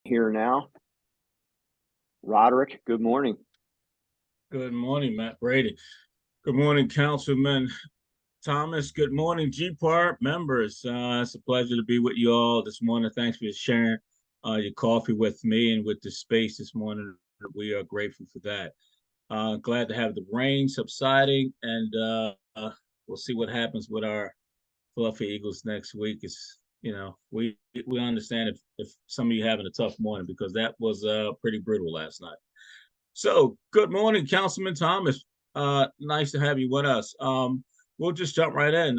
here now. Roderick, good morning. Good morning, Matt Brady. Good morning, Councilman Thomas. Good morning, GPAR members. It's a pleasure to be with you all this morning. Thanks for sharing your coffee with me and with the space this morning. We are grateful for that. Glad to have the rain subsiding, and we'll see what happens with our fluffy Eagles next week. We understand if some of you having a tough morning because that was pretty brutal last night. So, good morning, Councilman Thomas. Nice to have you with us. We'll just jump right in.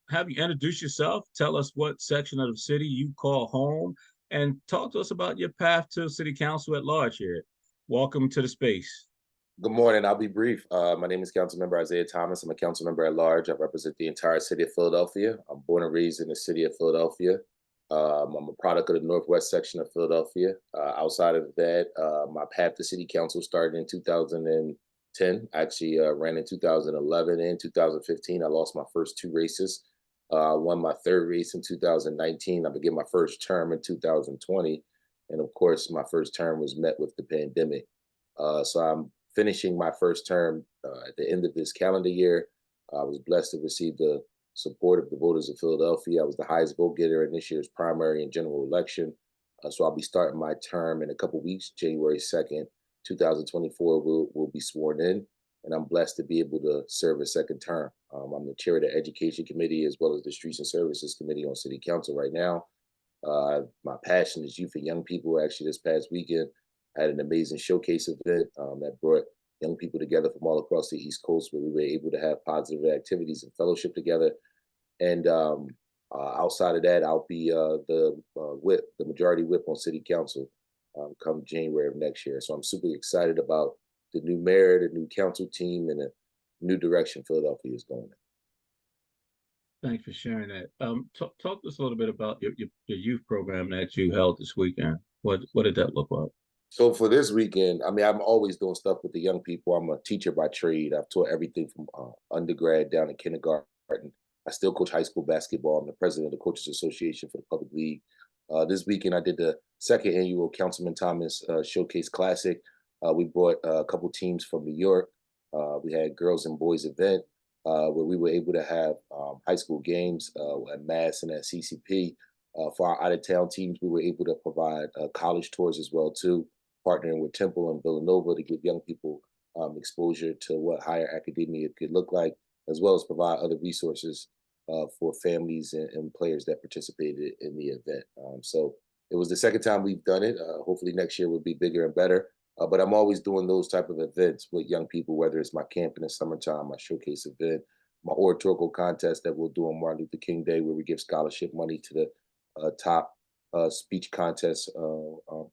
Have you introduce yourself? Tell us what section of the city you call home, and talk to us about your path to City Council at large here. Welcome to the space. Good morning. I'll be brief. My name is Councilmember Isaiah Thomas. I'm a council member at large. I represent the entire city of Philadelphia. I'm born and raised in the city of Philadelphia. I'm a product of the Northwest section of Philadelphia. Outside of that, my path to city council started in 2010. I actually ran in 2011 and 2015. I lost my first two races. Won my third race in 2019. I began my first term in 2020. And of course, my first term was met with the pandemic. So I'm finishing my first term at the end of this calendar year. I was blessed to receive the support of the voters of Philadelphia. I was the highest vote getter in this year's primary and general election. So I'll be starting my term in a couple weeks, January 2nd, 2024, will be sworn in. And I'm blessed to be able to serve a second term. I'm the chair of the Education Committee as well as the Streets and Services Committee on City Council right now. My passion is youth and young people. Actually, this past weekend, I had an amazing showcase event that brought young people together from all across the East Coast, where we were able to have positive activities and fellowship together. And outside of that, I'll be the majority whip on City Council come January of next year. So I'm super excited about the new mayor, the new council team, and the new direction Philadelphia is going in. Thanks for sharing that. Talk to us a little bit about your youth program that you held this weekend. What did that look like? So for this weekend, I mean, I'm always doing stuff with the young people. I'm a teacher by trade. I've taught everything from undergrad down to kindergarten. I still coach high school basketball. I'm the president of the Coaches Association for the Public League. This weekend, I did the second annual Councilman Thomas Showcase Classic. We brought a couple teams from New York. We had girls and boys event where we were able to have high school games at Mass and at CCP. For our out-of-town teams, we were able to provide college tours as well too, partnering with Temple and Villanova to give young people exposure to what higher academia could look like, as well as provide other resources for families and players that participated in the event. So it was the second time we've done it. Hopefully next year will be bigger and better. But I'm always doing those type of events with young people, whether it's my camp in the summertime, my showcase event, my oratorical contest that we'll do on Martin Luther King Day, where we give scholarship money to the top speech contest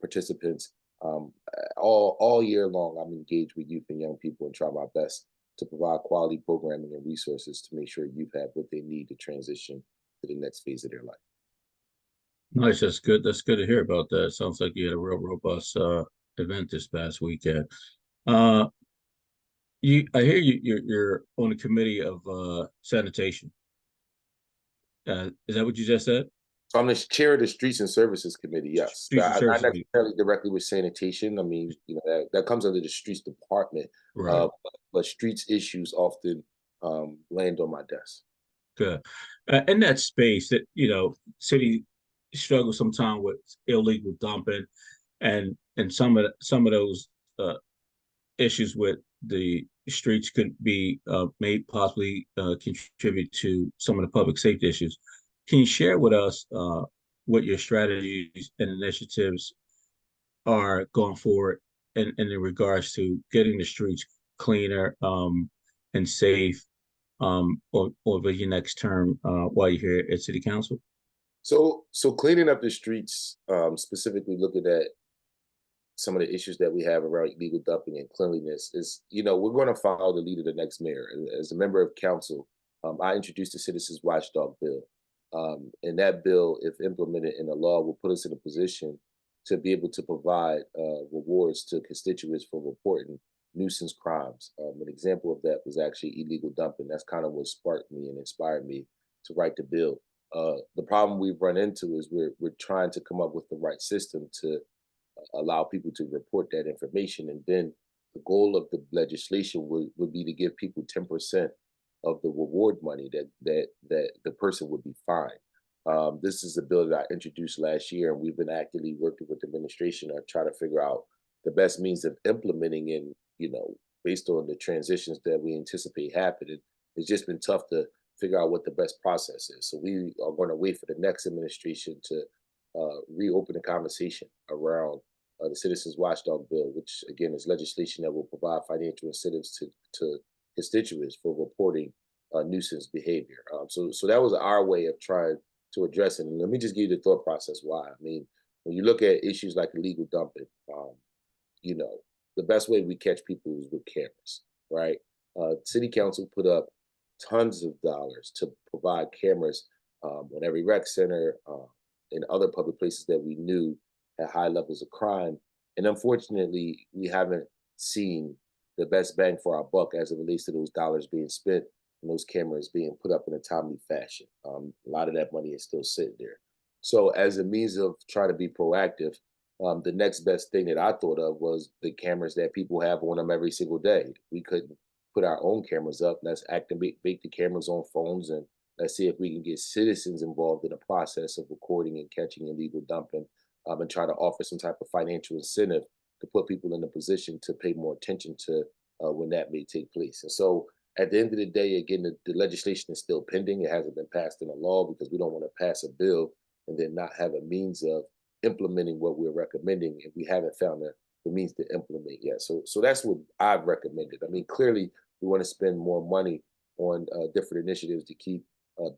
participants. All year long, I'm engaged with youth and young people and try my best to provide quality programming and resources to make sure youth have what they need to transition to the next phase of their life. Nice, that's good. That's good to hear about that. Sounds like you had a real robust event this past weekend. I hear you're on the committee of sanitation. Is that what you just said? So I'm the chair of the Streets and Services Committee, yes. Not necessarily directly with sanitation. I mean, that comes under the Streets Department. Right. But streets issues often land on my desk. Good. In that space that, city struggles sometimes with illegal dumping and some of those issues with the streets could be may possibly contribute to some of the public safety issues. Can you share with us what your strategies and initiatives are going forward in regards to getting the streets cleaner and safe over your next term while you're here at City Council? So cleaning up the streets, specifically looking at some of the issues that we have around illegal dumping and cleanliness is, we're going to follow the lead of the next mayor. As a member of council, I introduced the Citizens Watchdog Bill. And that bill, if implemented in the law, will put us in a position to be able to provide rewards to constituents for reporting nuisance crimes. An example of that was actually illegal dumping. That's kind of what sparked me and inspired me to write the bill. The problem we've run into is we're trying to come up with the right system to allow people to report that information. And then the goal of the legislation would be to give people 10% of the reward money that the person would be fined. This is a bill that I introduced last year, and we've been actively working with the administration to try to figure out the best means of implementing and, based on the transitions that we anticipate happening. It's just been tough to figure out what the best process is. So we are going to wait for the next administration to reopen the conversation around the Citizens Watchdog Bill, which again is legislation that will provide financial incentives to constituents for reporting nuisance behavior. So that was our way of trying to address it. And let me just give you the thought process why. I mean, when you look at issues like illegal dumping, the best way we catch people is with cameras, right? City Council put up tons of dollars to provide cameras on every rec center, in other public places that we knew had high levels of crime. And unfortunately, we haven't seen the best bang for our buck as it relates to those dollars being spent and those cameras being put up in a timely fashion. A lot of that money is still sitting there. So, as a means of trying to be proactive, the next best thing that I thought of was the cameras that people have on them every single day. We couldn't put our own cameras up. Let's activate the cameras on phones, and let's see if we can get citizens involved in the process of recording and catching illegal dumping, and try to offer some type of financial incentive to put people in a position to pay more attention to when that may take place. And so at the end of the day, again, the legislation is still pending. It hasn't been passed in a law because we don't want to pass a bill and then not have a means of implementing what we're recommending, and we haven't found the means to implement yet. So that's what I've recommended. I mean, clearly we want to spend more money on different initiatives to keep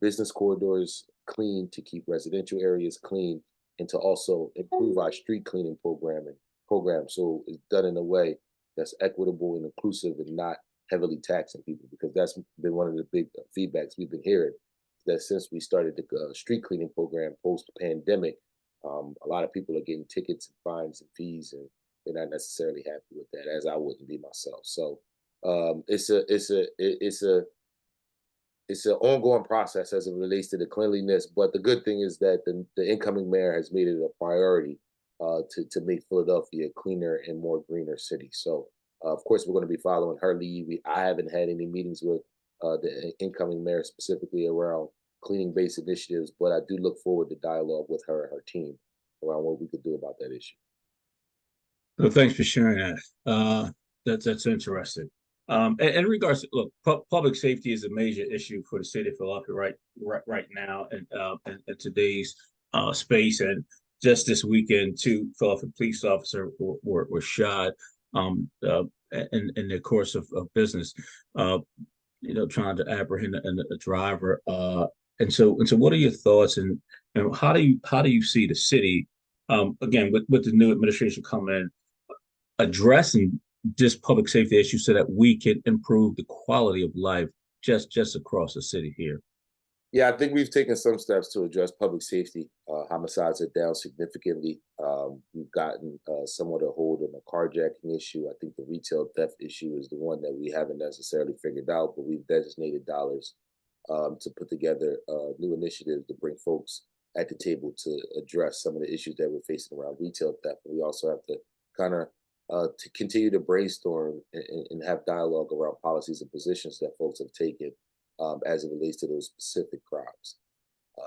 business corridors clean, to keep residential areas clean, and to also improve our street cleaning program so it's done in a way that's equitable and inclusive and not heavily taxing people, because that's been one of the big feedbacks we've been hearing, that since we started the street cleaning program post pandemic, a lot of people are getting tickets and fines and fees, and they're not necessarily happy with that, as I wouldn't be myself. So it's an ongoing process as it relates to the cleanliness. But the good thing is that the incoming mayor has made it a priority to make Philadelphia a cleaner and more greener city. So of course we're going to be following her lead. I haven't had any meetings with the incoming mayor specifically around cleaning based initiatives, but I do look forward to dialogue with her and her team around what we could do about that issue. Well, thanks for sharing that. That's interesting. In regards to, look, public safety is a major issue for the city of Philadelphia right now, and in today's space. And just this weekend, two Philadelphia police officers were shot in the course of business, trying to apprehend a driver. And so, what are your thoughts, and how do you see the city, again, with the new administration coming in, addressing this public safety issue so that we can improve the quality of life just across the city here? Yeah, I think we've taken some steps to address public safety. Homicides are down significantly. We've gotten somewhat a hold on the carjacking issue. I think the retail theft issue is the one that we haven't necessarily figured out, but we've designated dollars to put together new initiatives to bring folks at the table to address some of the issues that we're facing around retail theft. And we also have to kind of to continue to brainstorm and have dialogue around policies and positions that folks have taken as it relates to those specific crimes.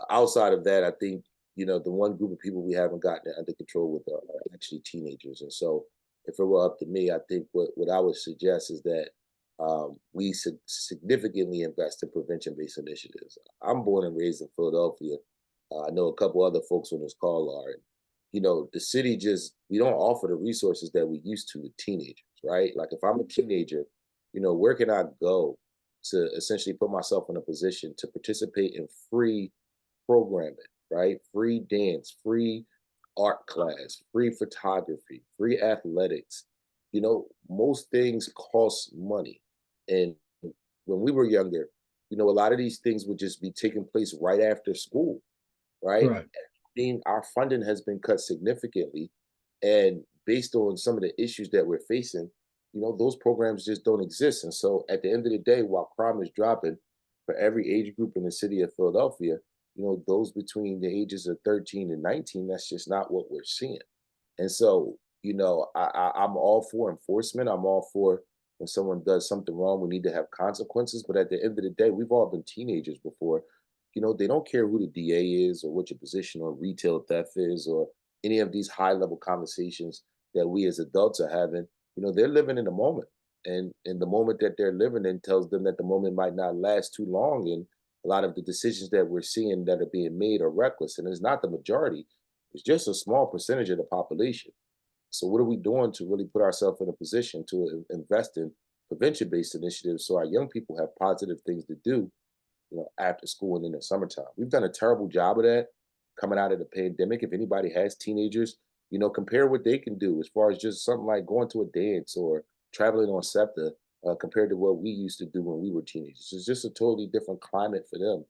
Outside of that, I think, the one group of people we haven't gotten it under control with are actually teenagers. And so if it were up to me, I think what I would suggest is that we significantly invest in prevention-based initiatives. I'm born and raised in Philadelphia. I know a couple other folks on this call are. The city we don't offer the resources that we used to with teenagers, right? Like if I'm a teenager, where can I go to essentially put myself in a position to participate in free programming, right? Free dance, free art class, free photography, free athletics. Most things cost money. And when we were younger, a lot of these things would just be taking place right after school, right? Right. Our funding has been cut significantly, and based on some of the issues that we're facing, those programs just don't exist. And so at the end of the day, while crime is dropping for every age group in the city of Philadelphia, those between the ages of 13 and 19, that's just not what we're seeing. And so I'm all for enforcement. I'm all for when someone does something wrong, we need to have consequences. But at the end of the day, we've all been teenagers before. They don't care who the DA is or what your position on retail theft is or any of these high level conversations that we as adults are having. They're living in the moment. And the moment that they're living in tells them that the moment might not last too long. And a lot of the decisions that we're seeing that are being made are reckless. And it's not the majority, it's just a small percentage of the population. So what are we doing to really put ourselves in a position to invest in prevention-based initiatives so our young people have positive things to do, after school and in the summertime? We've done a terrible job of that coming out of the pandemic. If anybody has teenagers, compare what they can do as far as just something like going to a dance or traveling on SEPTA compared to what we used to do when we were teenagers. It's just a totally different climate for them.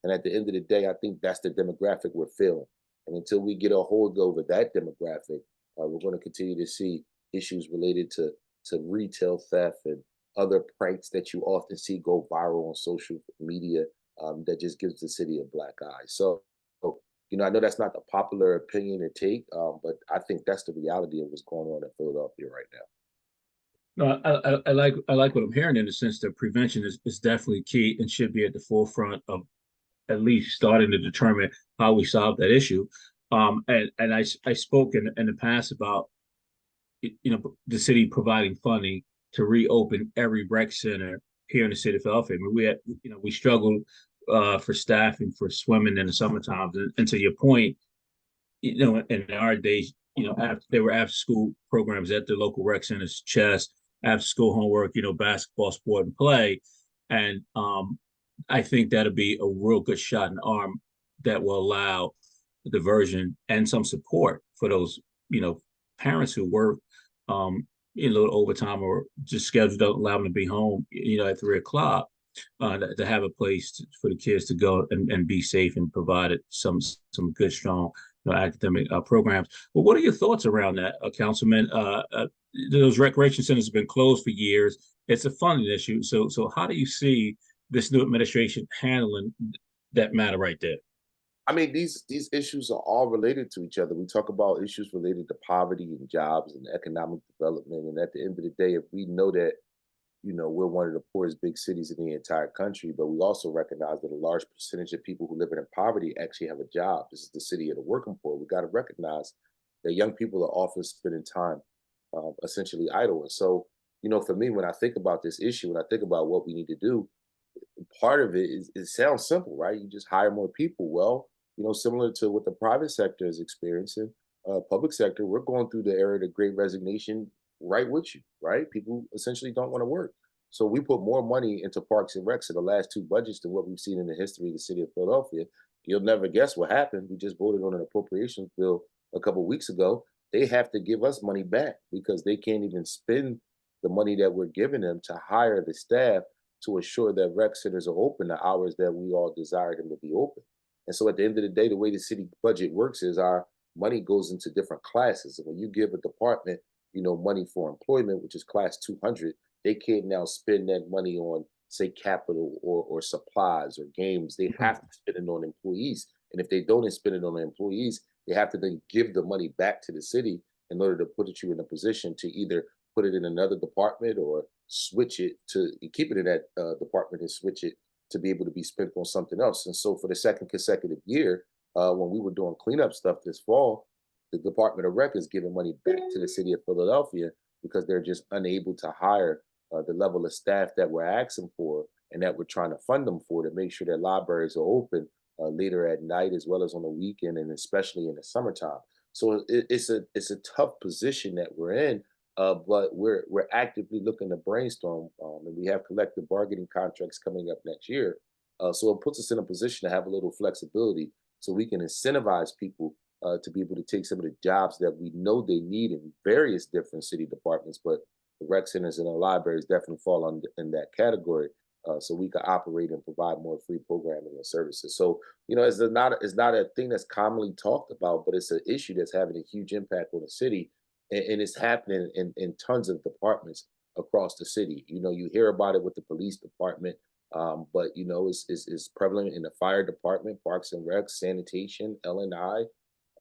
And at the end of the day, I think that's the demographic we're feeling. And until we get a hold over that demographic, we're going to continue to see issues related to retail theft and other pranks that you often see go viral on social media that just gives the city a black eye. So, I know that's not the popular opinion to take, but I think that's the reality of what's going on in Philadelphia right now. No, I like what I'm hearing in the sense that prevention is definitely key and should be at the forefront of at least starting to determine how we solve that issue. And I spoke in the past about the city providing funding to reopen every rec center here in the city of Philadelphia. I mean, we struggled for staffing for swimming in the summertime, and to your point, in our days, after there were after school programs at the local rec centers, chess, after school homework, basketball, sport, and play, and I think that'll be a real good shot in the arm that will allow diversion and some support for those, parents who work a little overtime or just schedule don't allow them to be home, at 3 o'clock, to have a place for the kids to go and be safe and provided some good, strong, academic programs. But what are your thoughts around that, Councilman? Those recreation centers have been closed for years. It's a funding issue. So how do you see this new administration handling that matter right there? I mean, these issues are all related to each other. We talk about issues related to poverty and jobs and economic development. And at the end of the day, if we know that, we're one of the poorest big cities in the entire country, but we also recognize that a large percentage of people who live in poverty actually have a job. This is the city of the working poor. We got to recognize that young people are often spending time essentially idle. And so, for me, when I think about this issue, when I think about what we need to do, part of it is it sounds simple, right? You just hire more people. Well, similar to what the private sector is experiencing, public sector, we're going through the era of the great resignation right with you, right? People essentially don't want to work. So we put more money into parks and recs in the last two budgets than what we've seen in the history of the city of Philadelphia. You'll never guess what happened. We just voted on an appropriations bill a couple of weeks ago. They have to give us money back because they can't even spend the money that we're giving them to hire the staff to assure that rec centers are open the hours that we all desire them to be open. And so at the end of the day, the way the city budget works is our money goes into different classes. And when you give a department, money for employment, which is class 200, they can't now spend that money on, say, capital or supplies or games. They have to spend it on employees. And if they don't spend it on the employees, they have to then give the money back to the city in order to put you in a position to either put it in another department or switch it to keep it in that department and switch it to be able to be spent on something else. And so for the second consecutive year, when we were doing cleanup stuff this fall, the Department of Rec is giving money back to the city of Philadelphia because they're just unable to hire the level of staff that we're asking for and that we're trying to fund them for to make sure that libraries are open later at night as well as on the weekend and especially in the summertime. So it's a tough position that we're in, but we're actively looking to brainstorm, and we have collective bargaining contracts coming up next year. So it puts us in a position to have a little flexibility, so we can incentivize people to be able to take some of the jobs that we know they need in various different city departments. But the rec centers and the libraries definitely fall in that category. So we can operate and provide more free programming and services. So it's not a thing that's commonly talked about, but it's an issue that's having a huge impact on the city, and it's happening in tons of departments across the city. You hear about it with the police department, but it's prevalent in the fire department, parks and recs, sanitation, L&I.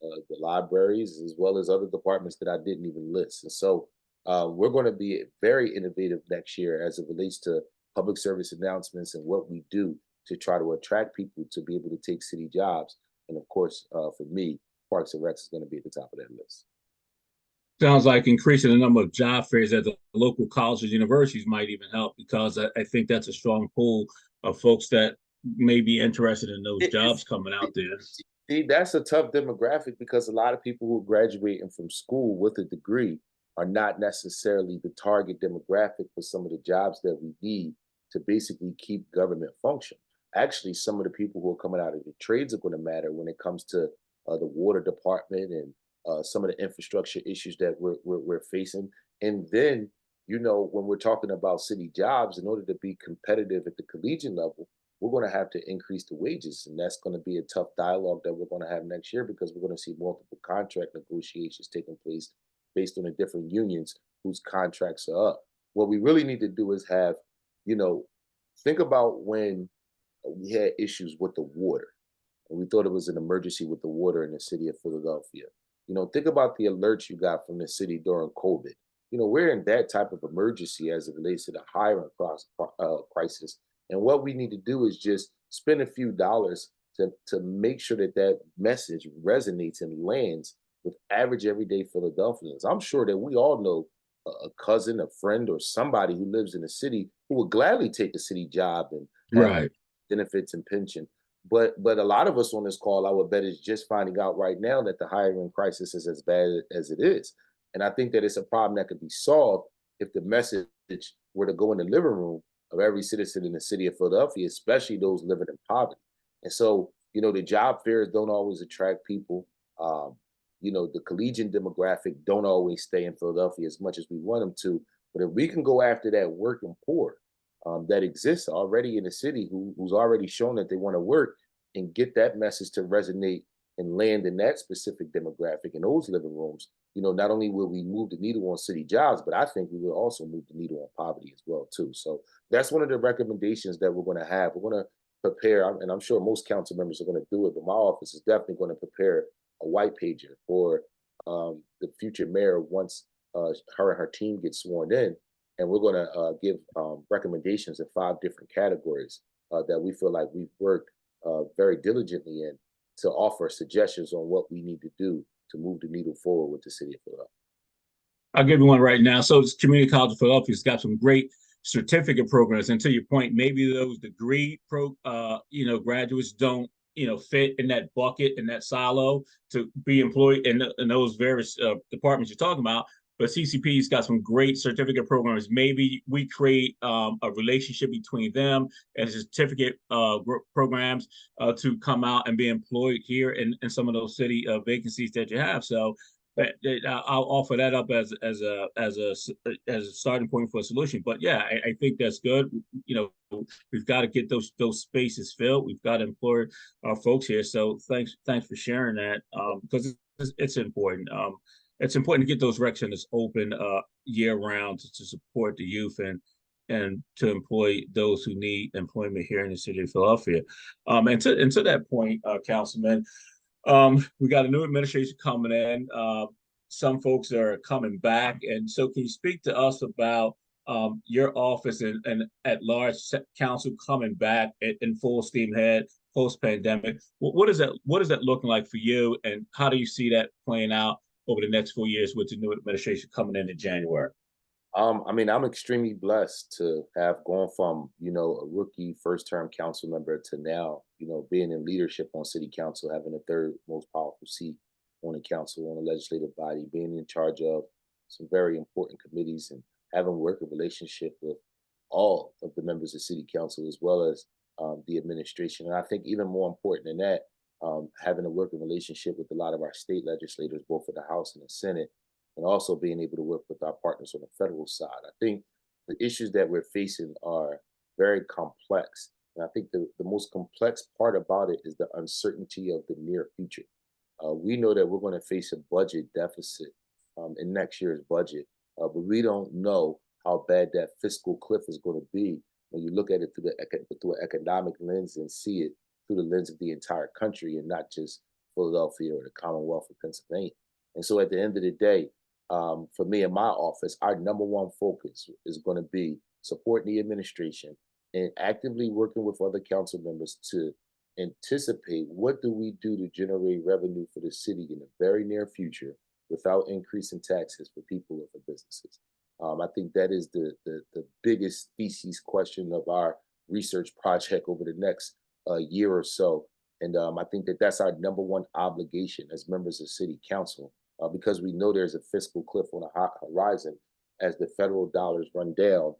the libraries, as well as other departments that I didn't even list. And so we're going to be very innovative next year as it relates to public service announcements and what we do to try to attract people to be able to take city jobs. And of course, for me, Parks and Recs is going to be at the top of that list. Sounds like increasing the number of job fairs at the local colleges, universities might even help, because I think that's a strong pool of folks that may be interested in those jobs coming out there. See, that's a tough demographic because a lot of people who are graduating from school with a degree are not necessarily the target demographic for some of the jobs that we need to basically keep government function. Actually, some of the people who are coming out of the trades are going to matter when it comes to the water department and some of the infrastructure issues that we're facing. And then, when we're talking about city jobs, in order to be competitive at the collegiate level, we're going to have to increase the wages. And that's going to be a tough dialogue that we're going to have next year because we're going to see multiple contract negotiations taking place based on the different unions whose contracts are up. What we really need to do is have, you know, think about when we had issues with the water and we thought it was an emergency with the water in the city of Philadelphia. Think about the alerts you got from the city during COVID. We're in that type of emergency as it relates to the hiring crisis. And what we need to do is just spend a few dollars to make sure that that message resonates and lands with average everyday Philadelphians. I'm sure that we all know a cousin, a friend, or somebody who lives in the city who would gladly take a city job and have Right. benefits and pension. But a lot of us on this call, I would bet, is just finding out right now that the hiring crisis is as bad as it is. And I think that it's a problem that could be solved if the message were to go in the living room of every citizen in the city of Philadelphia, especially those living in poverty. And so, the job fairs don't always attract people. Um, the collegiate demographic don't always stay in Philadelphia as much as we want them to. But if we can go after that working poor, that exists already in the city who's already shown that they want to work and get that message to resonate and land in that specific demographic in those living rooms, not only will we move the needle on city jobs, but I think we will also move the needle on poverty as well too. So that's one of the recommendations that we're going to have. We're going to prepare, and I'm sure most council members are going to do it, but my office is definitely going to prepare a white pager for the future mayor once her and her team get sworn in, and we're going to give recommendations in 5 different categories that we feel like we've worked very diligently in to offer suggestions on what we need to do to move the needle forward with the city of Philadelphia. I'll give you one right now. So it's Community College of Philadelphia's got some great certificate programs. And to your point, maybe those graduates don't, fit in that bucket, in that silo to be employed in those various departments you're talking about. But CCP's got some great certificate programs. Maybe we create a relationship between them and certificate programs to come out and be employed here in some of those city vacancies that you have. So I'll offer that up as a starting point for a solution. But yeah, I think that's good. We've got to get those spaces filled. We've got to employ our folks here. So thanks for sharing that because it's important. It's important to get those rec centers open year round to support the youth and to employ those who need employment here in the city of Philadelphia. And to that point, Councilman, we got a new administration coming in. Some folks are coming back. And so can you speak to us about your office and at large council coming back in full steam ahead post-pandemic? What is that looking like for you? And how do you see that playing out over the next 4 years with the new administration coming in January? I'm extremely blessed to have gone from, a rookie first term council member to now, being in leadership on city council, having the third most powerful seat on the council, on the legislative body, being in charge of some very important committees and having a working relationship with all of the members of city council as well as the administration. And I think even more important than that, having a working relationship with a lot of our state legislators, both in the House and the Senate, and also being able to work with our partners on the federal side. I think the issues that we're facing are very complex. And I think the most complex part about it is the uncertainty of the near future. We know that we're going to face a budget deficit in next year's budget, but we don't know how bad that fiscal cliff is going to be when you look at it through an economic lens and see it through the lens of the entire country and not just Philadelphia or the Commonwealth of Pennsylvania. And so at the end of the day, for me in my office, our number one focus is going to be supporting the administration and actively working with other council members to anticipate what do we do to generate revenue for the city in the very near future without increasing taxes for people and for businesses. I think that is the biggest thesis question of our research project over the next year or so. And I think that that's our number one obligation as members of city council, because we know there's a fiscal cliff on the horizon as the federal dollars run down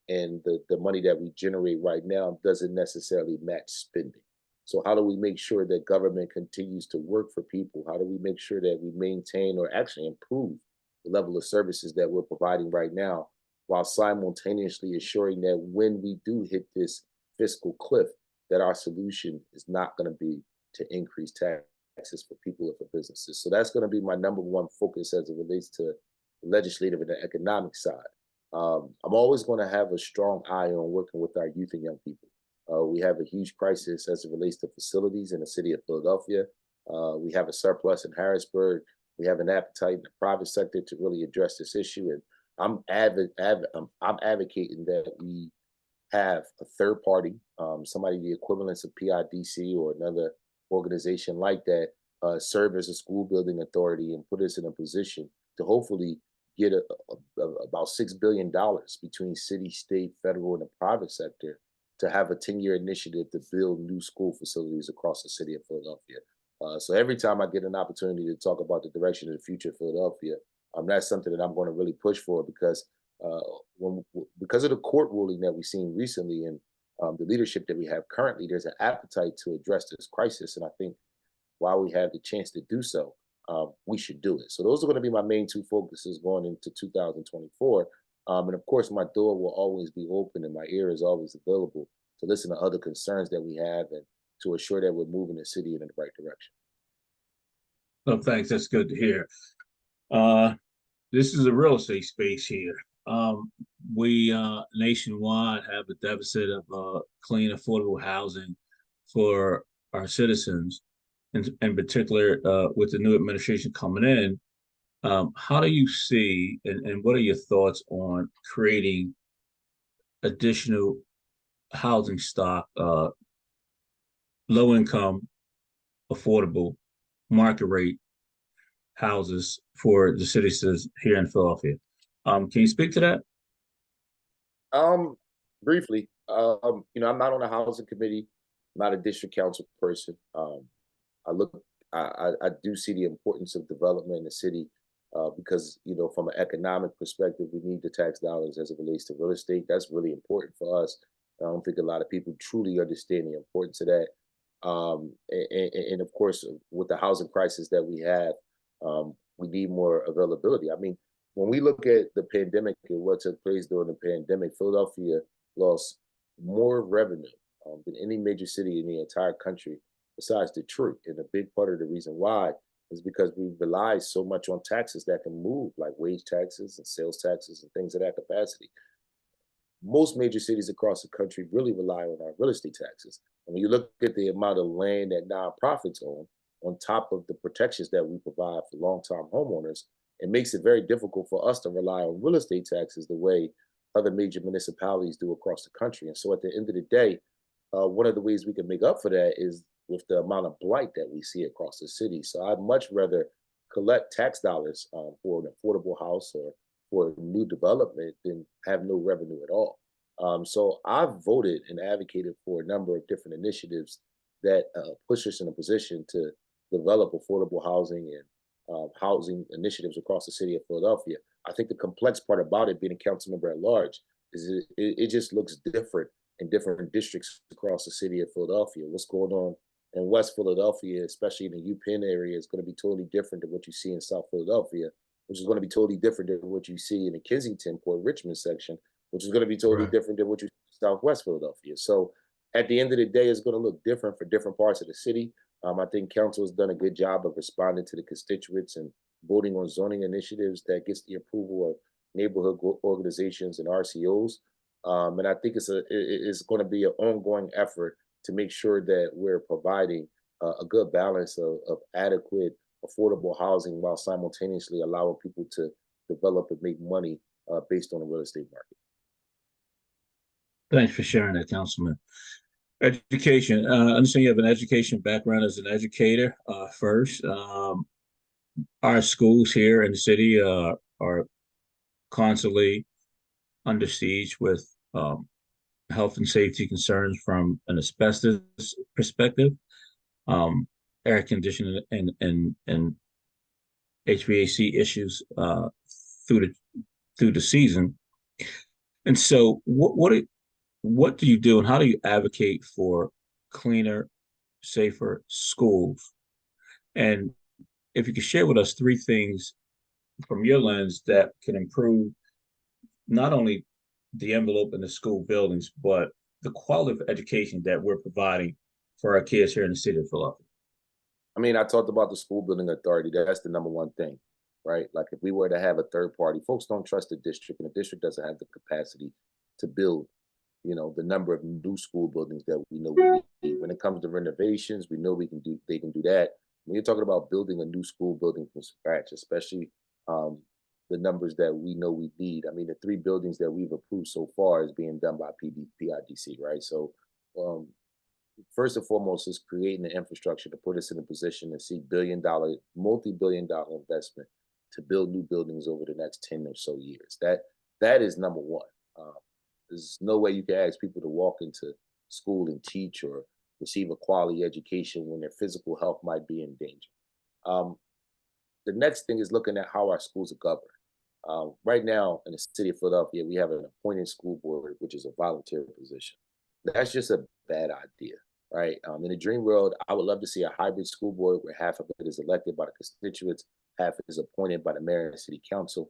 and the money that we generate right now doesn't necessarily match spending. So how do we make sure that government continues to work for people? How do we make sure that we maintain or actually improve the level of services that we're providing right now, while simultaneously assuring that when we do hit this fiscal cliff, that our solution is not going to be to increase taxes for people or for businesses. So that's going to be my number one focus as it relates to the legislative and the economic side. I'm always going to have a strong eye on working with our youth and young people. We have a huge crisis as it relates to facilities in the city of Philadelphia. We have a surplus in Harrisburg. We have an appetite in the private sector to really address this issue. And I'm advocating that we have a third party, somebody the equivalence of PIDC or another organization like that, serve as a school building authority and put us in a position to hopefully get about $6 billion between city, state, federal, and the private sector to have a 10-year initiative to build new school facilities across the city of Philadelphia. So every time I get an opportunity to talk about the direction of the future of Philadelphia, that's something that I'm going to really push for because because of the court ruling that we've seen recently and the leadership that we have currently, there's an appetite to address this crisis. And I think while we have the chance to do so, we should do it. So those are going to be my main two focuses going into 2024. And of course, my door will always be open and my ear is always available to listen to other concerns that we have and to assure that we're moving the city in the right direction. Oh, thanks. That's good to hear. This is a real estate space here. We nationwide have a deficit of clean, affordable housing for our citizens, and in particular, with the new administration coming in. How do you see, and what are your thoughts on creating additional housing stock, low income, affordable, market rate houses for the citizens here in Philadelphia? Can you speak to that? Briefly, I'm not on the housing committee, I'm not a district council person. I do see the importance of development in the city because, from an economic perspective, we need the tax dollars as it relates to real estate. That's really important for us. I don't think a lot of people truly understand the importance of that. And of course, with the housing crisis that we have, we need more availability. I mean, when we look at the pandemic and what took place during the pandemic, Philadelphia lost more revenue than any major city in the entire country besides Detroit. And a big part of the reason why is because we rely so much on taxes that can move, like wage taxes and sales taxes and things of that capacity. Most major cities across the country really rely on our real estate taxes. And when you look at the amount of land that nonprofits own, on top of the protections that we provide for long-term homeowners, it makes it very difficult for us to rely on real estate taxes the way other major municipalities do across the country. And so at the end of the day, one of the ways we can make up for that is with the amount of blight that we see across the city. So I'd much rather collect tax dollars for an affordable house or for new development than have no revenue at all. So I've voted and advocated for a number of different initiatives that push us in a position to develop affordable housing and housing initiatives across the city of Philadelphia. I think the complex part about it, being a council member at large, is it just looks different in different districts across the city of Philadelphia. What's going on in West Philadelphia, especially in the UPenn area, is going to be totally different than what you see in South Philadelphia, which is going to be totally different than what you see in the Kensington, Port Richmond section, which is going to be totally different than what you see in Southwest Philadelphia. So at the end of the day, it's going to look different for different parts of the city. I think council has done a good job of responding to the constituents and voting on zoning initiatives that gets the approval of neighborhood organizations and RCOs. And I think it's going to be an ongoing effort to make sure that we're providing a good balance of adequate, affordable housing while simultaneously allowing people to develop and make money based on the real estate market. Thanks for sharing that, Councilman. Education. I understand you have an education background as an educator. First, our schools here in the city are constantly under siege with health and safety concerns from an asbestos perspective, air conditioning and HVAC issues through the season. And so, what do you do, and how do you advocate for cleaner, safer schools? And if you could share with us three things from your lens that can improve not only the envelope in the school buildings, but the quality of education that we're providing for our kids here in the city of Philadelphia. I mean, I talked about the school building authority. That's the number one thing, right? Like if we were to have a third party, folks don't trust the district, and the district doesn't have the capacity to build, the number of new school buildings that we know we need. When it comes to renovations, we know they can do that. When you're talking about building a new school building from scratch, especially the numbers that we know we need. I mean, the 3 buildings that we've approved so far is being done by PIDC, right? So first and foremost is creating the infrastructure to put us in a position to see multi-billion-dollar investment to build new buildings over the next 10 or so years. That is number one. There's no way you can ask people to walk into school and teach or receive a quality education when their physical health might be in danger. The next thing is looking at how our schools are governed. Right now in the city of Philadelphia, we have an appointed school board, which is a volunteer position. That's just a bad idea, right? In a dream world, I would love to see a hybrid school board where half of it is elected by the constituents, half is appointed by the mayor and city council.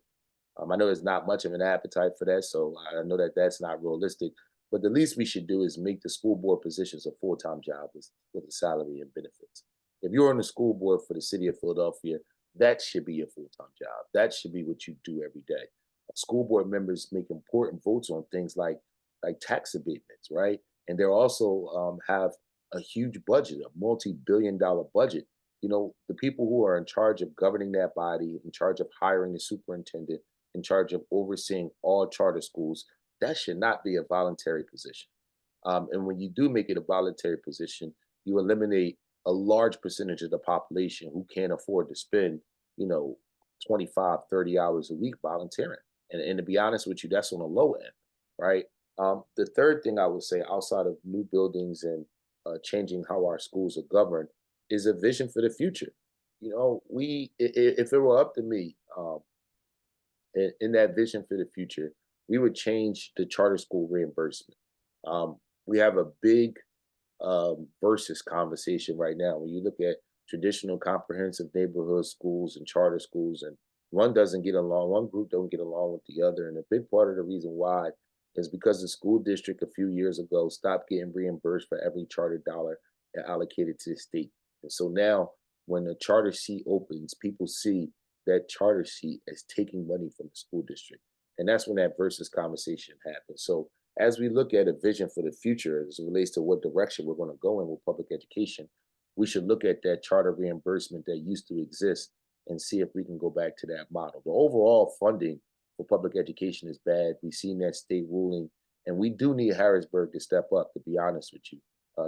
I know there's not much of an appetite for that, so I know that that's not realistic. But the least we should do is make the school board positions a full-time job with a salary and benefits. If you're on the school board for the city of Philadelphia, that should be a full-time job. That should be what you do every day. School board members make important votes on things like tax abatements, right? And they also have a huge budget, a multi-billion-dollar budget. The people who are in charge of governing that body, in charge of hiring the superintendent, in charge of overseeing all charter schools, that should not be a voluntary position. And when you do make it a voluntary position, you eliminate a large percentage of the population who can't afford to spend, 25, 30 hours a week volunteering. And to be honest with you, that's on the low end, right? The third thing I would say outside of new buildings and changing how our schools are governed is a vision for the future. If it were up to me, in that vision for the future, we would change the charter school reimbursement. We have a big versus conversation right now. When you look at traditional comprehensive neighborhood schools and charter schools, and one group don't get along with the other. And a big part of the reason why is because the school district a few years ago stopped getting reimbursed for every charter dollar allocated to the state. And so now when a charter seat opens, people see that charter seat as taking money from the school district. And that's when that versus conversation happens. So as we look at a vision for the future as it relates to what direction we're going to go in with public education, we should look at that charter reimbursement that used to exist and see if we can go back to that model. The overall funding for public education is bad. We've seen that state ruling, and we do need Harrisburg to step up, to be honest with you,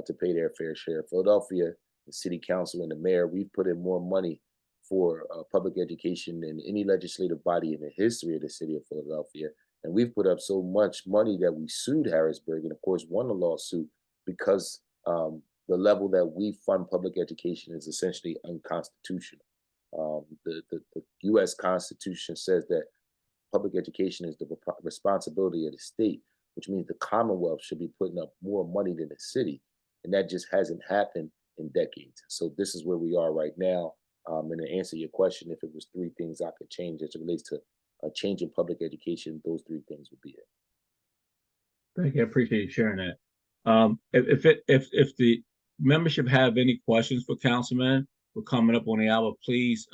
to pay their fair share. Philadelphia, the city council and the mayor, we've put in more money for public education than any legislative body in the history of the city of Philadelphia. And we've put up so much money that we sued Harrisburg and, of course, won the lawsuit because the level that we fund public education is essentially unconstitutional. The U.S. Constitution says that public education is the responsibility of the state, which means the Commonwealth should be putting up more money than the city. And that just hasn't happened in decades. So this is where we are right now. And to answer your question, if it was 3 things I could change as it relates to a change in public education, those 3 things would be it. Thank you. I appreciate you sharing that. If the membership have any questions for Councilman, we're coming up on the hour. Please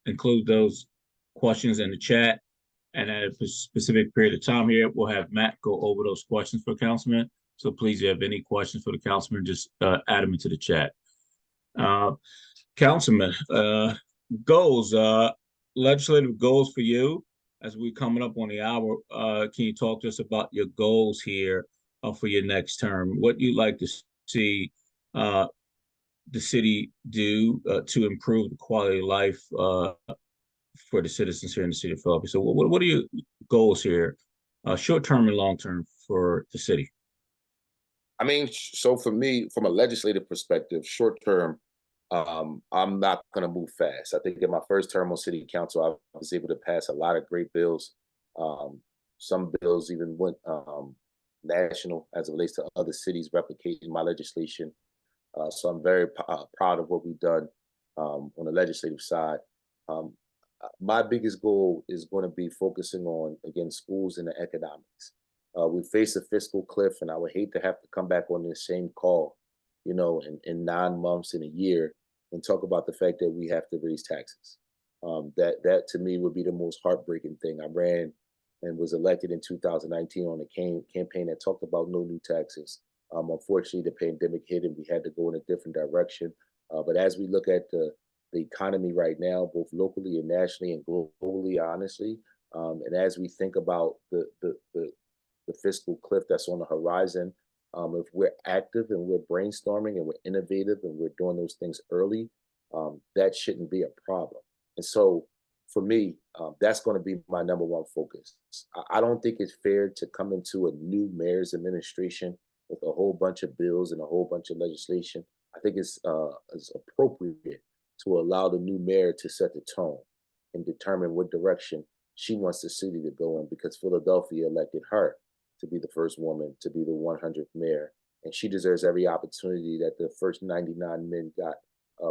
include those questions in the chat. And at a specific period of time here, we'll have Matt go over those questions for Councilman. So please, if you have any questions for the Councilman, just add them into the chat. Uh, Councilman, goals, legislative goals for you as we coming up on the hour. Can you talk to us about your goals here for your next term? What you'd like to see uh, the city do to improve the quality of life for the citizens here in the city of Philadelphia? So, what are your goals here, short term and long term, for the city? I mean, so for me, from a legislative perspective, short term, I'm not going to move fast. I think in my first term on city council, I was able to pass a lot of great bills. Um, some bills even went national as it relates to other cities replicating my legislation. So I'm very proud of what we've done on the legislative side. Um, my biggest goal is going to be focusing on, again, schools and the economics. We face a fiscal cliff, and I would hate to have to come back on this same call, in 9 months, in a year, and talk about the fact that we have to raise taxes. That to me would be the most heartbreaking thing. I ran and was elected in 2019 on a campaign that talked about no new taxes. Unfortunately, the pandemic hit and we had to go in a different direction. But as we look at the economy right now, both locally and nationally and globally, honestly, and as we think about the fiscal cliff that's on the horizon, if we're active and we're brainstorming and we're innovative and we're doing those things early, that shouldn't be a problem. And so for me, that's going to be my number one focus. I don't think it's fair to come into a new mayor's administration with a whole bunch of bills and a whole bunch of legislation. I think it's appropriate to allow the new mayor to set the tone and determine what direction she wants the city to go in, because Philadelphia elected her to be the first woman to be the 100th mayor. And she deserves every opportunity that the first 99 men got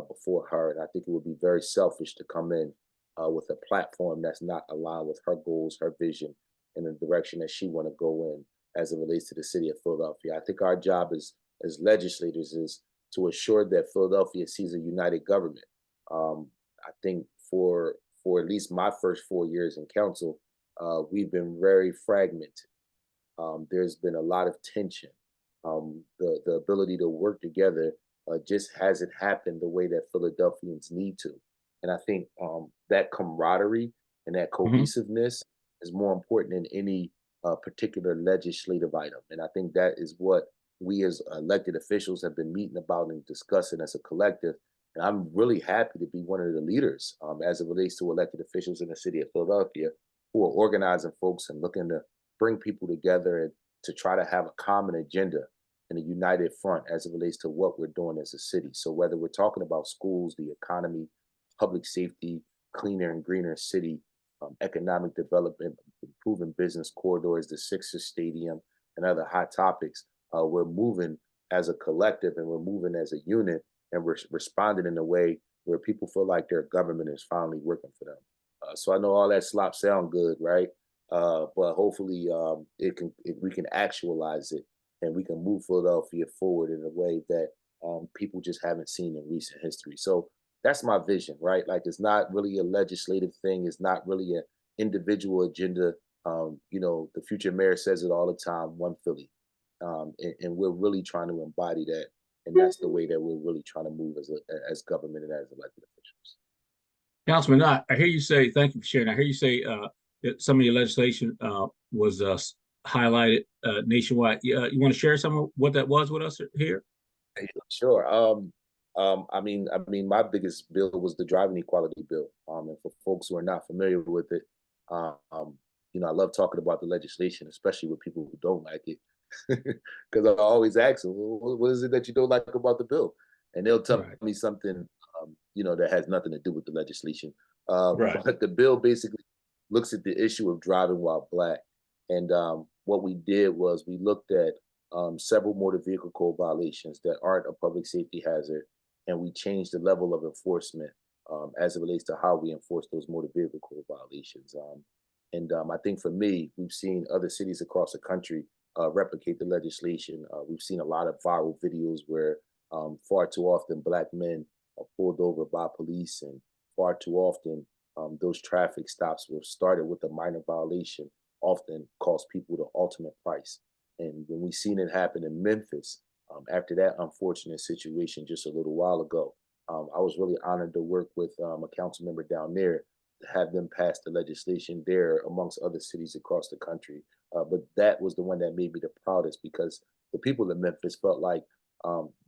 before her. And I think it would be very selfish to come in with a platform that's not aligned with her goals, her vision, and the direction that she want to go in as it relates to the city of Philadelphia. I think our job as legislators is to assure that Philadelphia sees a united government. I think for at least my first 4 years in council, we've been very fragmented. There's been a lot of tension. The ability to work together just hasn't happened the way that Philadelphians need to. And I think that camaraderie and that Hmm. cohesiveness is more important than any particular legislative item. And I think that is what we as elected officials have been meeting about and discussing as a collective. And I'm really happy to be one of the leaders as it relates to elected officials in the city of Philadelphia who are organizing folks and looking to bring people together and to try to have a common agenda and a united front as it relates to what we're doing as a city. So whether we're talking about schools, the economy, public safety, cleaner and greener city, economic development, improving business corridors, the Sixers Stadium, and other hot topics, we're moving as a collective and we're moving as a unit, and we're responding in a way where people feel like their government is finally working for them. So I know all that slop sound good, right? But hopefully we can actualize it and we can move Philadelphia forward in a way that people just haven't seen in recent history. So that's my vision, right? Like it's not really a legislative thing. It's not really an individual agenda. The future mayor says it all the time, one Philly. And we're really trying to embody that. And that's the way that we're really trying to move as government and as elected officials. Councilman, I hear you say, thank you for sharing. I hear you say that some of your legislation was highlighted nationwide. You want to share some of what that was with us here? Sure. My biggest bill was the driving equality bill. And for folks who are not familiar with it, um, I love talking about the legislation, especially with people who don't like it, because I always ask them, well, "What is it that you don't like about the bill?" And they'll tell Right, me something, that has nothing to do with the legislation. right. But the bill basically looks at the issue of driving while black. And what we did was we looked at several motor vehicle code violations that aren't a public safety hazard, and we changed the level of enforcement as it relates to how we enforce those motor vehicle code violations. And I think for me, we've seen other cities across the country replicate the legislation. We've seen a lot of viral videos where far too often black men are pulled over by police, and far too often those traffic stops were started with a minor violation, often cost people the ultimate price. And when we seen it happen in Memphis, after that unfortunate situation just a little while ago, I was really honored to work with a council member down there to have them pass the legislation there amongst other cities across the country. But that was the one that made me the proudest because the people in Memphis felt like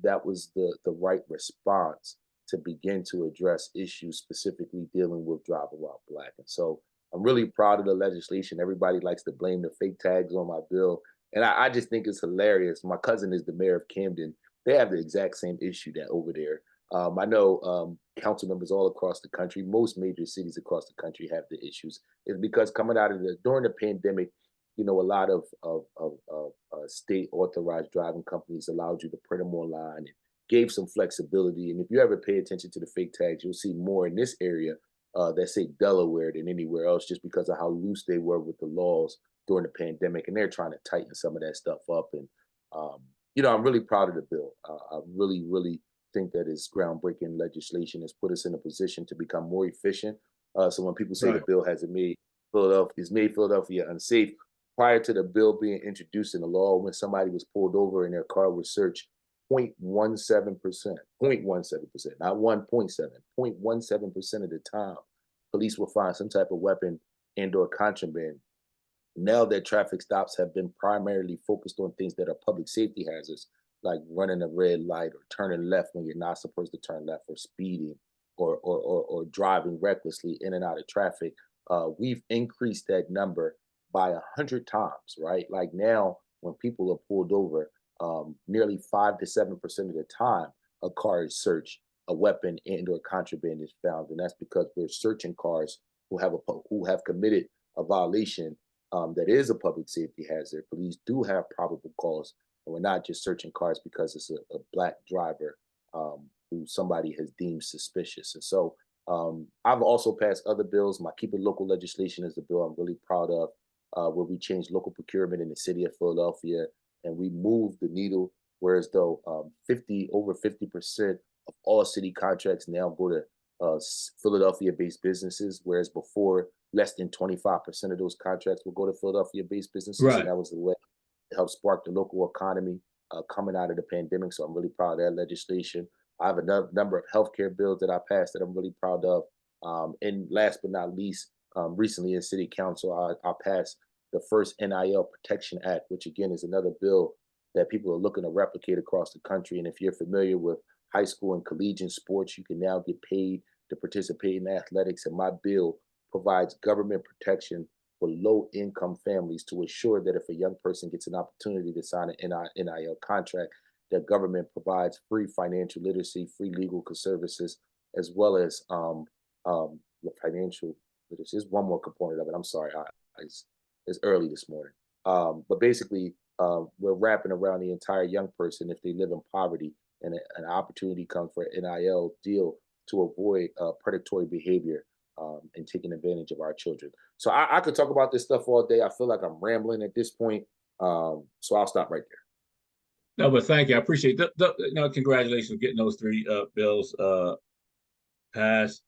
that was the right response to begin to address issues specifically dealing with driving while black. And so I'm really proud of the legislation. Everybody likes to blame the fake tags on my bill. And I just think it's hilarious. My cousin is the mayor of Camden. They have the exact same issue that over there. I know council members all across the country, most major cities across the country have the issues. It's because coming out of during the pandemic, you know, a lot of state authorized driving companies allowed you to print them online and gave some flexibility. And if you ever pay attention to the fake tags, you'll see more in this area that say Delaware than anywhere else, just because of how loose they were with the laws during the pandemic. And they're trying to tighten some of that stuff up. And um, you know, I'm really proud of the bill. I really think that it's groundbreaking legislation. Has put us in a position to become more efficient. So when people say the Right. bill hasn't made Philadelphia unsafe, prior to the bill being introduced in the law, when somebody was pulled over and their car was searched, 0.17%, 0.17%, not 1.7, 0.17% of the time, police will find some type of weapon and or contraband. Now that traffic stops have been primarily focused on things that are public safety hazards, like running a red light or turning left when you're not supposed to turn left, or speeding, or driving recklessly in and out of traffic. We've increased that number by 100 times, right? Like now, when people are pulled over, nearly 5 to 7% of the time, a car is searched, a weapon and or contraband is found, and that's because we're searching cars who have committed a violation that is a public safety hazard. Police do have probable cause, and we're not just searching cars because it's a black driver who somebody has deemed suspicious. And so I've also passed other bills. My Keep It Local legislation is the bill I'm really proud of, where we changed local procurement in the city of Philadelphia, and we moved the needle. Whereas though 50% of all city contracts now go to Philadelphia-based businesses, whereas before less than 25% of those contracts will go to Philadelphia-based businesses, and Right. that was the way to help spark the local economy coming out of the pandemic. So I'm really proud of that legislation. I have a number of healthcare bills that I passed that I'm really proud of. And last but not least, recently in City Council, I passed the first NIL Protection Act, which again is another bill that people are looking to replicate across the country. And if you're familiar with high school and collegiate sports, you can now get paid to participate in athletics. And my bill provides government protection for low income families to ensure that if a young person gets an opportunity to sign an NIL contract, that government provides free financial literacy, free legal services, as well as financial literacy. There's one more component of it. I'm sorry, it's early this morning. But basically, we're wrapping around the entire young person if they live in poverty, and an opportunity comes for an NIL deal to avoid predatory behavior and taking advantage of our children. So I could talk about this stuff all day. I feel like I'm rambling at this point. So I'll stop right there. No, but thank you. I appreciate congratulations on getting those three bills passed.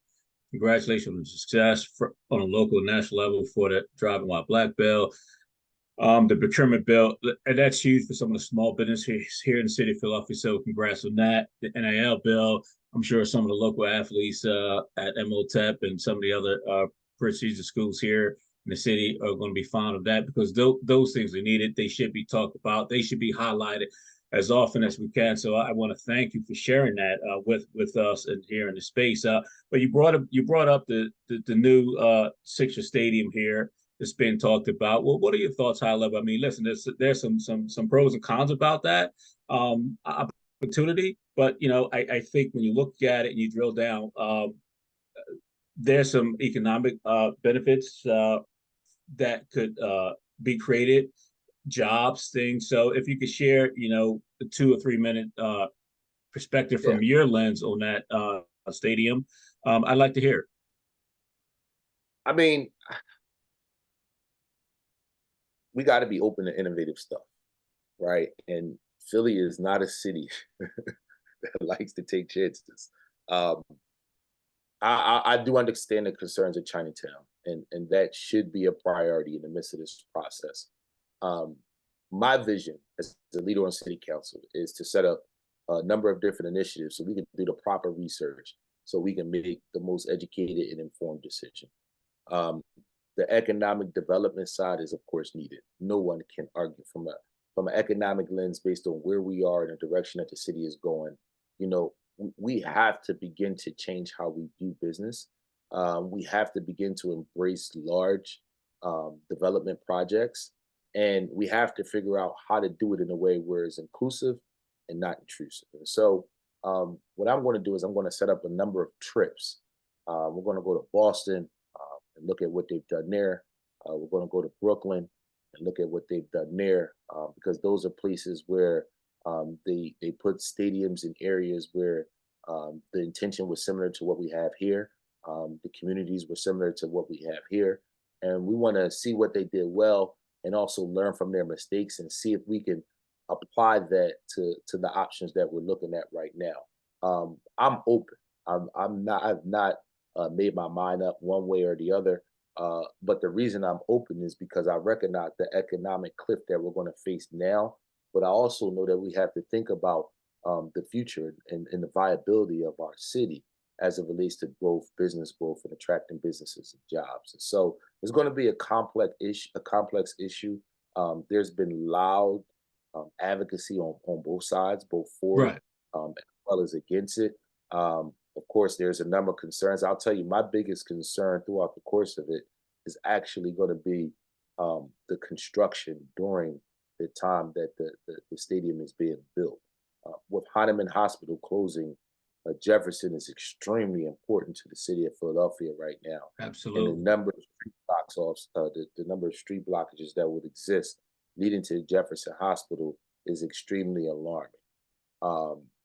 Congratulations on the success on a local and national level for the driving while black bill. The procurement bill, and that's huge for some of the small businesses here in the city of Philadelphia. So congrats on that. The NIL bill, I'm sure some of the local athletes at MOTEP and some of the other prestigious schools here in the city are going to be fond of that, because those things are needed. They should be talked about. They should be highlighted as often as we can. So I want to thank you for sharing that with us and here in the space. But you brought up the new Sixer Stadium here that's been talked about. Well, what are your thoughts, high level? I mean, listen, there's some pros and cons about that opportunity, but I think when you look at it and you drill down, there's some economic benefits that could be created, jobs, things. So if you could share, the 2 or 3 minute perspective Yeah, from your lens on that stadium, I'd like to hear it. I mean, we got to be open to innovative stuff, right? And Philly is not a city that likes to take chances. Um, I do understand the concerns of Chinatown, and that should be a priority in the midst of this process. Um, my vision as the leader on City Council is to set up a number of different initiatives so we can do the proper research so we can make the most educated and informed decision. Um, the economic development side is, of course, needed. No one can argue from an economic lens based on where we are and the direction that the city is going. You know, we have to begin to change how we do business. We have to begin to embrace large development projects, and we have to figure out how to do it in a way where it's inclusive and not intrusive. And so, what I'm going to do is I'm going to set up a number of trips. We're going to go to Boston and look at what they've done there. We're going to go to Brooklyn and look at what they've done there because those are places where they put stadiums in areas where the intention was similar to what we have here. The communities were similar to what we have here, and we want to see what they did well and also learn from their mistakes and see if we can apply that to the options that we're looking at right now. I'm open. I'm not. I've not made my mind up one way or the other. But the reason I'm open is because I recognize the economic cliff that we're going to face now. But I also know that we have to think about the future and the viability of our city as it relates to growth, business growth, and attracting businesses and jobs. And so it's going to be a complex issue. A complex issue. There's been loud advocacy on both sides, both for it Right. as well as against it. Of course, there's a number of concerns. I'll tell you, my biggest concern throughout the course of it is actually going to be the construction during the time that the stadium is being built. With Heinemann Hospital closing, Jefferson is extremely important to the city of Philadelphia right now, and the Absolutely. number of street blocks off, the number of street blockages that would exist leading to Jefferson Hospital is extremely alarming.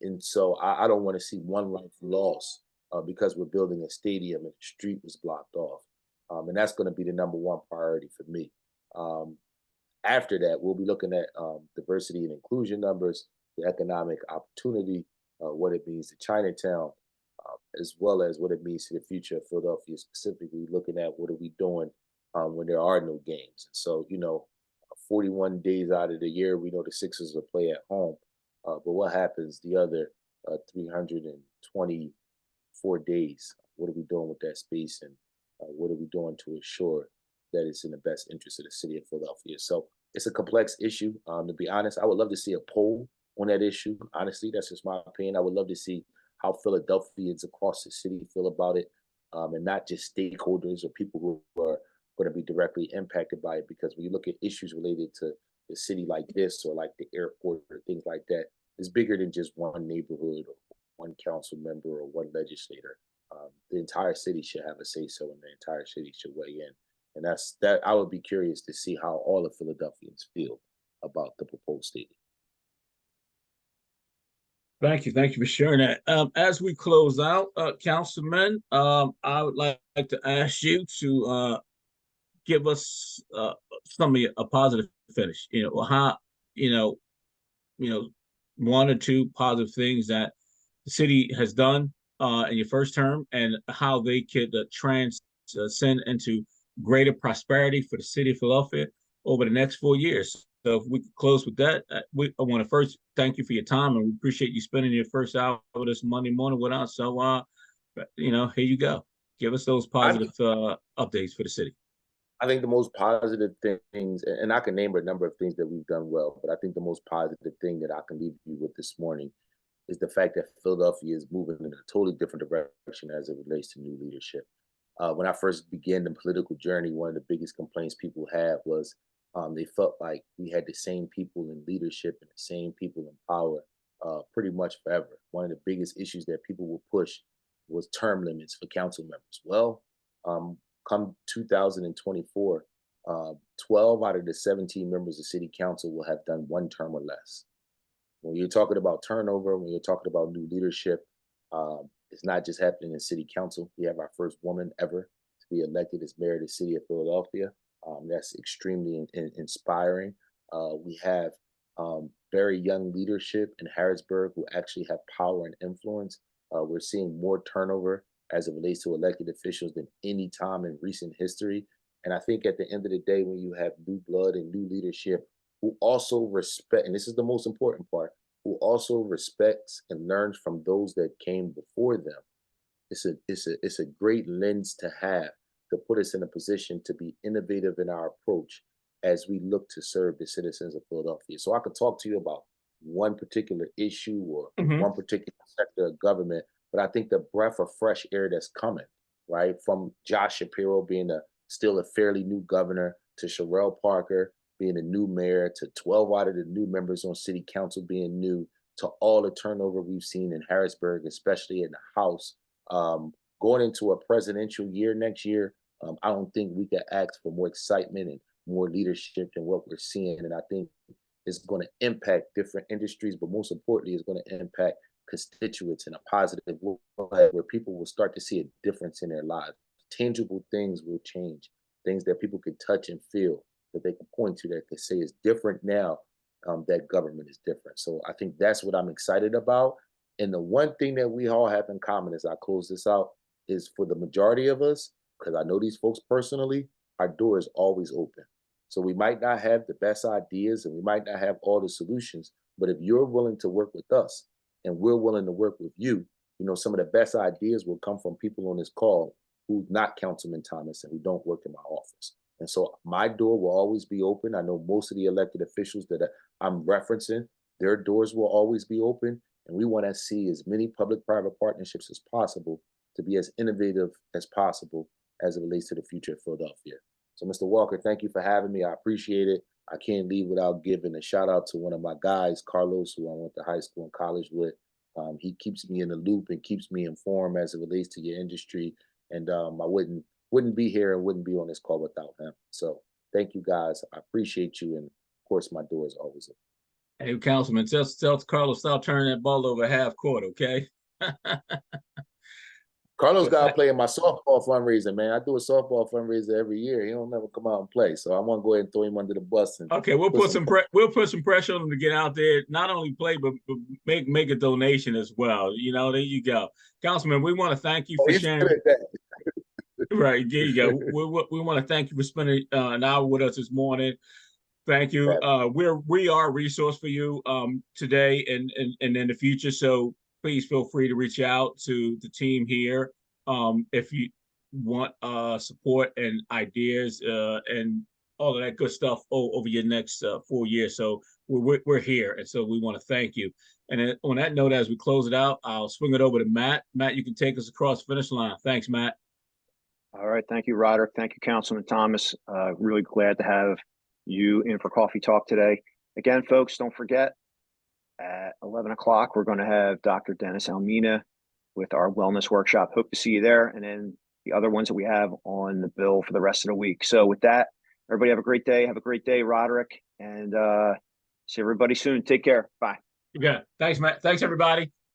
And so I don't want to see one life lost because we're building a stadium and the street was blocked off. And that's going to be the number one priority for me. Um, After that, we'll be looking at diversity and inclusion numbers, the economic opportunity, what it means to Chinatown, as well as what it means to the future of Philadelphia, specifically looking at what are we doing when there are no games. So, 41 days out of the year, we know the Sixers will play at home. But what happens the other 324 days? What are we doing with that space? And what are we doing to ensure that it's in the best interest of the city of Philadelphia? So it's a complex issue. To be honest, I would love to see a poll on that issue. Honestly, that's just my opinion. I would love to see how Philadelphians across the city feel about it, and not just stakeholders or people who are going to be directly impacted by it. Because when you look at issues related to the city like this or like the airport or things like that, it's bigger than just one neighborhood or one council member or one legislator. The entire city should have a say so, and the entire city should weigh in. And that's that. I would be curious to see how all the Philadelphians feel about the proposed stadium. Thank you. Thank you for sharing that. As we close out, Councilman, I would like to ask you to give us some of a positive finish. How you know one or two positive things that the city has done in your first term, and how they could transcend into greater prosperity for the city of Philadelphia over the next 4 years. So if we could close with that, I want to first thank you for your time, and we appreciate you spending your first hour with us Monday morning with us. So, here you go. Give us those I positive updates for the city. I think the most positive things, and I can name a number of things that we've done well, but I think the most positive thing that I can leave you with this morning is the fact that Philadelphia is moving in a totally different direction as it relates to new leadership. When I first began the political journey, one of the biggest complaints people had was they felt like we had the same people in leadership and the same people in power pretty much forever. One of the biggest issues that people would push was term limits for council members. Well, um, come 2024, 12 out of the 17 members of city council will have done one term or less. When you're talking about turnover, when you're talking about new leadership, it's not just happening in city council. We have our first woman ever to be elected as mayor of the city of Philadelphia. That's extremely inspiring. We have very young leadership in Harrisburg who actually have power and influence. We're seeing more turnover as it relates to elected officials than any time in recent history. And I think at the end of the day, when you have new blood and new leadership who also respect, and this is the most important part, who also respects and learns from those that came before them. It's a great lens to have to put us in a position to be innovative in our approach as we look to serve the citizens of Philadelphia. So I could talk to you about one particular issue or Mhm. one particular sector of government, but I think the breath of fresh air that's coming, right, from Josh Shapiro being still a fairly new governor, to Sherrell Parker being a new mayor, to 12 out of the new members on city council being new, to all the turnover we've seen in Harrisburg, especially in the House. Going into a presidential year next year, I don't think we could ask for more excitement and more leadership than what we're seeing. And I think it's going to impact different industries, but most importantly, it's going to impact constituents in a positive way where people will start to see a difference in their lives. Tangible things will change, things that people can touch and feel, that they can point to, that can say is different now, that government is different. So I think that's what I'm excited about. And the one thing that we all have in common as I close this out is, for the majority of us, because I know these folks personally, our door is always open. So we might not have the best ideas and we might not have all the solutions, but if you're willing to work with us and we're willing to work with you, some of the best ideas will come from people on this call who's not Councilman Thomas and who don't work in my office. And so my door will always be open. I know most of the elected officials that I'm referencing, their doors will always be open. And we want to see as many public-private partnerships as possible to be as innovative as possible as it relates to the future of Philadelphia. So, Mr. Walker, thank you for having me. I appreciate it. I can't leave without giving a shout out to one of my guys, Carlos, who I went to high school and college with. He keeps me in the loop and keeps me informed as it relates to your industry. And I wouldn't be here and wouldn't be on this call without him. So thank you guys. I appreciate you. And of course, my door is always open. Hey, Councilman, tell Carlos stop turning that ball over half court, okay? Carlos But got to play in my softball fundraiser, man. I do a softball fundraiser every year. He don't never come out and play, so I want to go ahead and throw him under the bus. And okay, we'll put some pressure on him to get out there, not only play but make a donation as well. There you go, Councilman. We want to thank you for he's sharing. good at that. Right, there you go. We want to thank you for spending an hour with us this morning. Thank you. We are a resource for you today and in the future. So please feel free to reach out to the team here if you want support and ideas and all of that good stuff over your next 4 years. So we're here, and so we want to thank you. And then on that note, as we close it out, I'll swing it over to Matt. Matt, you can take us across the finish line. Thanks, Matt. All right. Thank you, Roderick. Thank you, Councilman Thomas. Really glad to have you in for Coffee Talk today. Again, folks, don't forget, at 11 o'clock, we're going to have Dr. Dennis Almina with our wellness workshop. Hope to see you there. And then the other ones that we have on the bill for the rest of the week. So with that, everybody have a great day. Have a great day, Roderick. And see everybody soon. Take care. Bye. You got it. Thanks, Matt. Thanks, everybody.